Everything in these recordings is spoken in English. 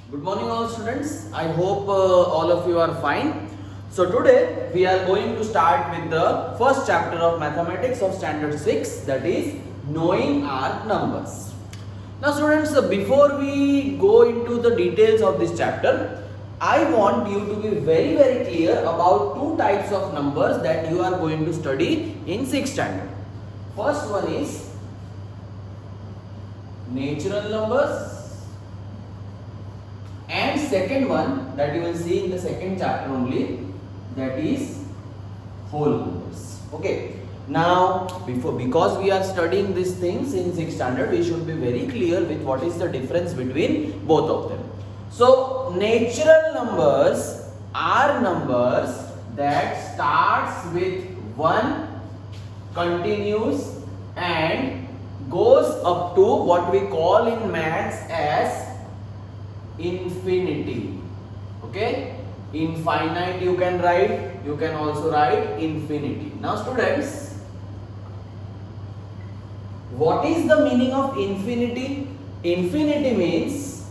Good morning all students. I hope all of you are fine. So today we are going to start with the first chapter of mathematics of standard 6, that is knowing our numbers. Now students, before we go into the details of this chapter, I want you to be very clear about two types of numbers that you are going to study in 6th standard. First one is natural numbers, and second one that you will see in the second chapter only, that is whole numbers. Okay, now because we are studying these things in 6th standard, we should be very clear with what is the difference between both of them. So natural numbers are numbers that starts with 1, continues and goes up to what we call in maths as infinity. Okay, infinite you can write, you can also write infinity. Now students, what is the meaning of infinity? Infinity means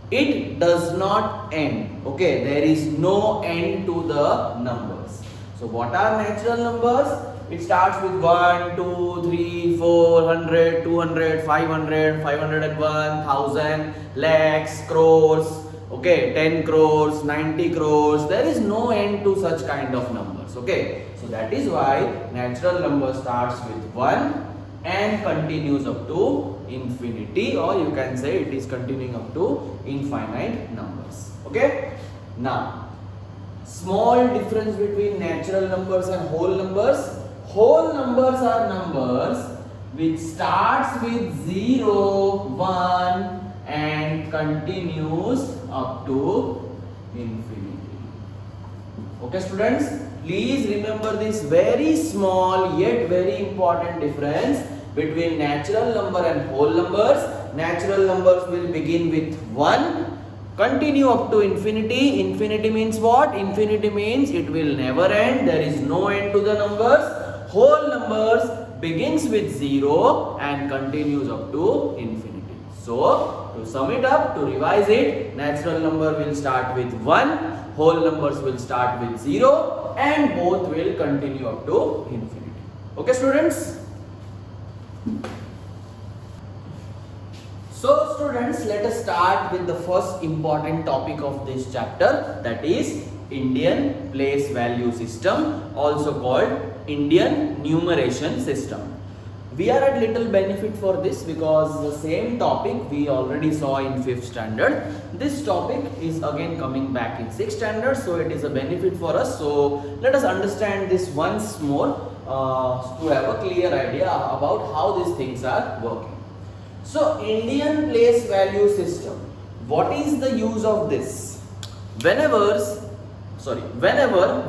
it does not end. Okay, there is no end to the numbers. So what are natural numbers? It starts with 1, 2, 3, 4, 100, 200, 500, 501, 1000, lakhs, crores, okay, 10 crores, 90 crores. There is no end to such kind of numbers. Okay, so that is why natural number starts with 1 and continues up to infinity, or you can say it is continuing up to infinite numbers. Okay, now small difference between natural numbers and whole numbers. Whole numbers are numbers which starts with 0, 1 and continues up to infinity. Okay students, please remember this very small yet very important difference between natural number and whole numbers. Natural numbers will begin with 1, continue up to infinity. Infinity means what? Infinity means it will never end, there is no end to the numbers. Whole numbers begins with 0 and continues up to infinity. So to sum it up, to revise it, natural number will start with 1, whole numbers will start with 0 and both will continue up to infinity. Okay students? So students, let us start with the first important topic of this chapter, that is Indian place value system, also called Indian numeration system. We are at little benefit for this because the same topic we already saw in 5th standard. This topic is again coming back in 6th standard, so it is a benefit for us. So let us understand this once more to have a clear idea about how these things are working. So Indian place value system, what is the use of this? Whenever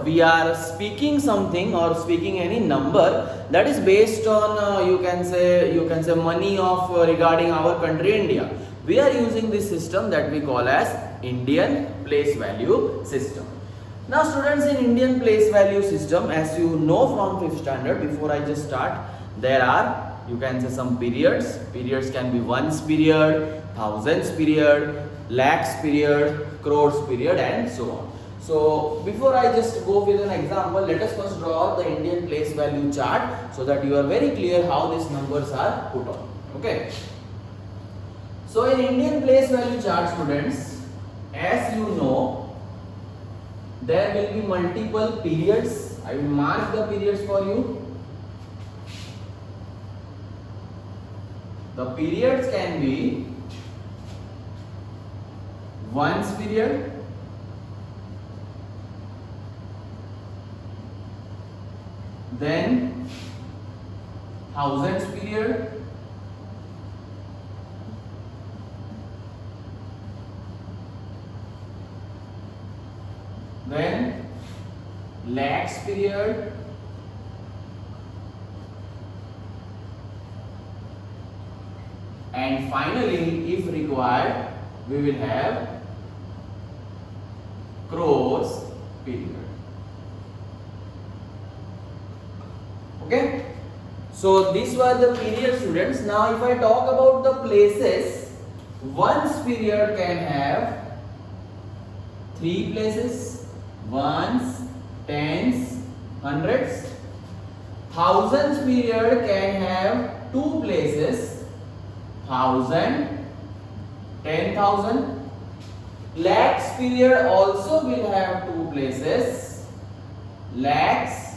we are speaking something or speaking any number that is based on you can say money of regarding our country India, we are using this system that we call as Indian place value system. Now students, in Indian place value system, as you know from 5th standard, before I just start, there are, you can say, some periods. Periods can be ones period, thousands period, lakhs period, crores period and so on. So before I just go with an example, let us first draw the Indian place value chart so that you are very clear how these numbers are put on. Okay. So in Indian place value chart students, as you know, there will be multiple periods. I will mark the periods for you. The periods can be ones period, then thousands period, then lakhs period, and finally, if required, we will have crores period. Okay, so these were the period students. Now if I talk about the places, ones period can have 3 places, ones, tens, hundreds. Thousands period can have 2 places, 1000, 10,000. Lakhs period also will have 2 places, lakhs,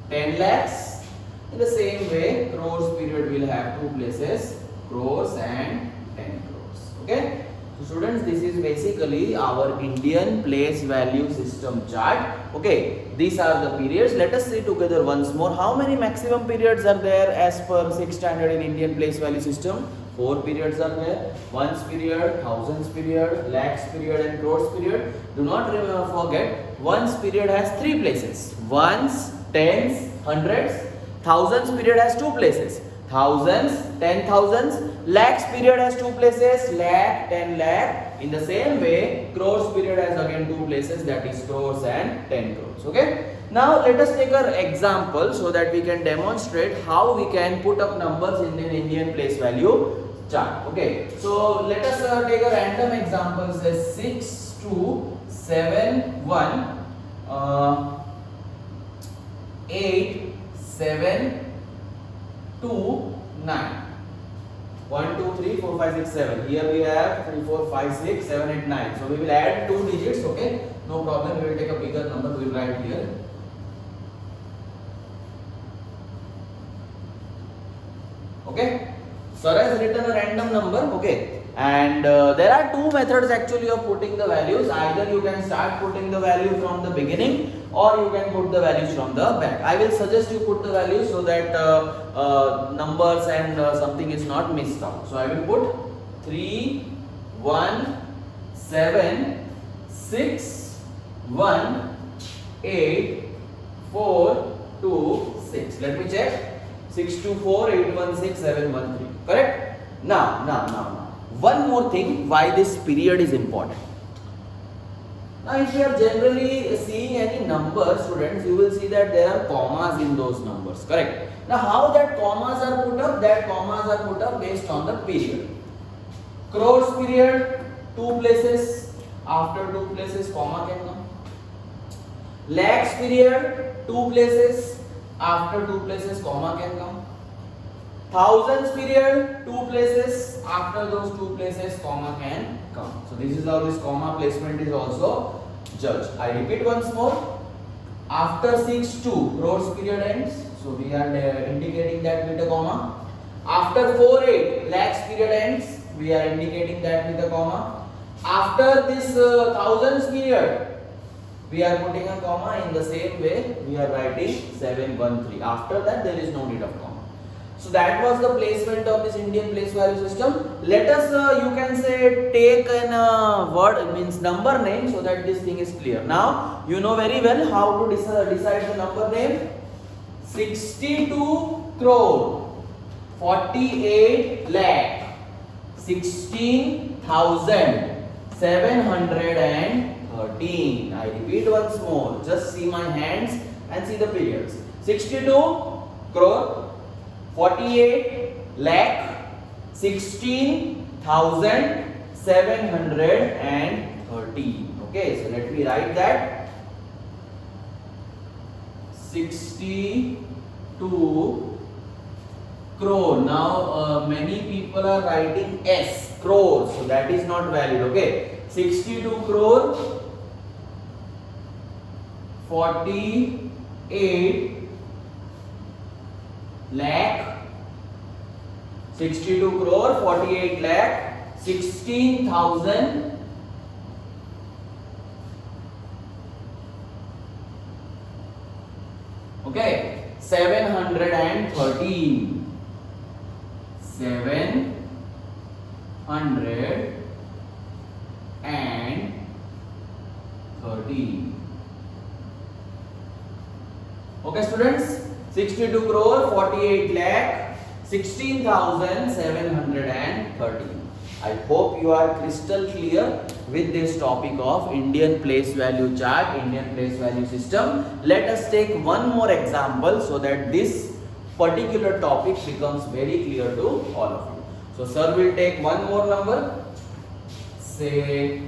10 lakhs. In the same way, crores period will have 2 places, crores and 10 crores. Okay. So students, this is basically our Indian place value system chart. Okay, these are the periods. Let us see together once more. How many maximum periods are there as per 6th standard in Indian place value system? 4 periods are there. Ones period, thousands period, lakhs period and crores period. Do not forget, ones period has 3 places. Ones, tens, hundreds. Thousands period has 2 places. Thousands, 10,000s. Lakhs period has 2 places, lakh, 10 lakh. In the same way, crores period has again 2 places, that is crores and 10 crores. Okay. Now let us take our example so that we can demonstrate how we can put up numbers in an Indian place value chart. Okay. So let us take a random example, say 6 2 7 1 8 7 2 9. 1 2 3 4 5 6 7. Here we have 3 4 5 6 7 8 9. So we will add 2 digits. Okay, no problem. We will take a bigger number. We will write here. Okay, so has written a random number. Okay, and there are 2 methods actually of putting the values. Either you can start putting the value from the beginning, or you can put the values from the back. I will suggest you put the values so that numbers and something is not missed out. So I will put 3 1 7 6 1 8 4 2 6. Let me check. 6 2 4 8 1 6 7 1 3. Correct? Now. One more thing, why this period is important. Now, if you are generally seeing any numbers, students, you will see that there are commas in those numbers. Correct? Now, how that commas are put up? That commas are put up based on the period. Crores period, 2 places. After 2 places, comma can come. Lakhs period, 2 places. After 2 places, comma can come. Thousands period, 2 places. After those 2 places, comma can come. So this is how this comma placement is also judged. I repeat once more. After 6 2, crores period ends. So we are indicating that with a comma. After 4 8, lakhs period ends. We are indicating that with a comma. After this thousands period, we are putting a comma. In the same way, we are writing 7 1 3. After that, there is no need of comma. So that was the placement of this Indian place value system. Let us, you can say, take an word, means number name, so that this thing is clear. Now, you know very well how to decide the number name. 62 crore, 48 lakh, 16,713. I repeat once more. Just see my hands and see the periods. 62 crore, 48 lakh, 16,713. Okay, so let me write that. 62 crore. Now many people are writing S, crore, so that is not valid. Okay, 62 crore, 48 lakh, 62 crore, 48 lakh, 16,000 okay, 713. 713. Okay, students, 62 crore, 48 lakh, 16,713. I hope you are crystal clear with this topic of Indian place value chart, Indian place value system. Let us take one more example so that this particular topic becomes very clear to all of you. So sir will take one more number, say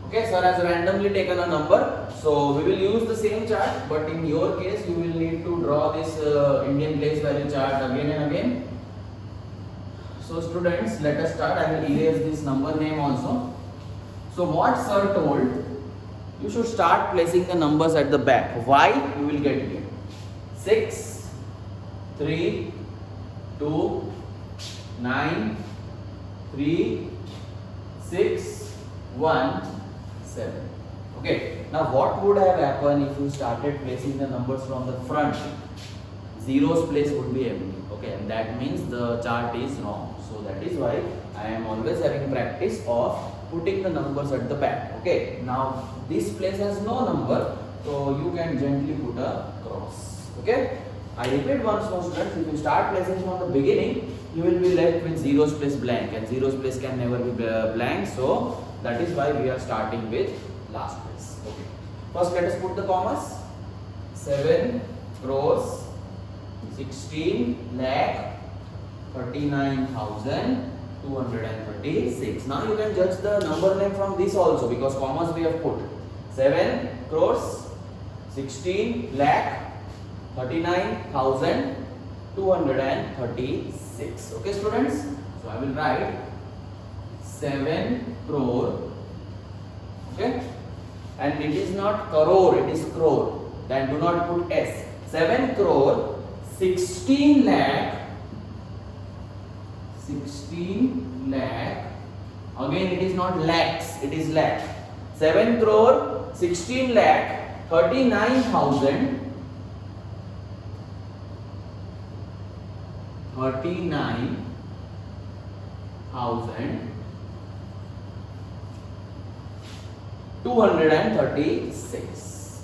Okay, sir has randomly taken a number, so we will use the same chart, but in your case you will need to draw this Indian place value chart again and again. So students, let us start. I will erase this number name also. So what sir told, you should start placing the numbers at the back. Why? You will get here. 6, 3, 2, 9, 3, 6, 1, 7. Okay. Now what would have happened if you started placing the numbers from the front? Zeros place would be empty. Okay, and that means the chart is wrong. So that is why I am always having practice of putting the numbers at the back. Okay. Now this place has no number, so you can gently put a cross. Okay. I repeat once more, students. If you start placing from the beginning, you will be left with zeros place blank, and zeros place can never be blank. So that is why we are starting with last place. Okay. First, let us put the commas. 7 crores, 16 lakh, 39,236. Now you can judge the number name from this also, because commas we have put. 7 crores, 16 lakh, 39,236. Okay, students. So I will write 7 crore. Okay, and it is not crore, it is crore. Then do not put s. 7 crore, 16 lakh. 16 lakh. Again, it is not lakhs, it is lakh. 7 crore, 16 lakh, 39,000. 39,236.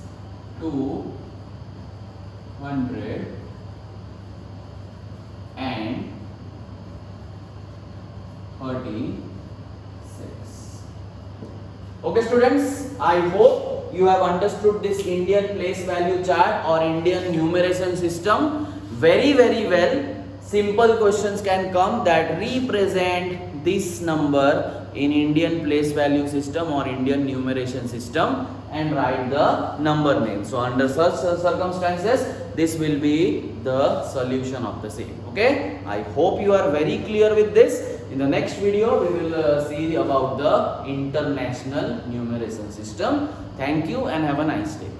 236. Okay, students, I hope you have understood this Indian place value chart or Indian numeration system very well. Simple questions can come that represent this number in Indian place value system or Indian numeration system and write the number name. So under such circumstances, this will be the solution of the same. Okay, I hope you are very clear with this. In the next video, we will see about the international numeration system. Thank you and have a nice day.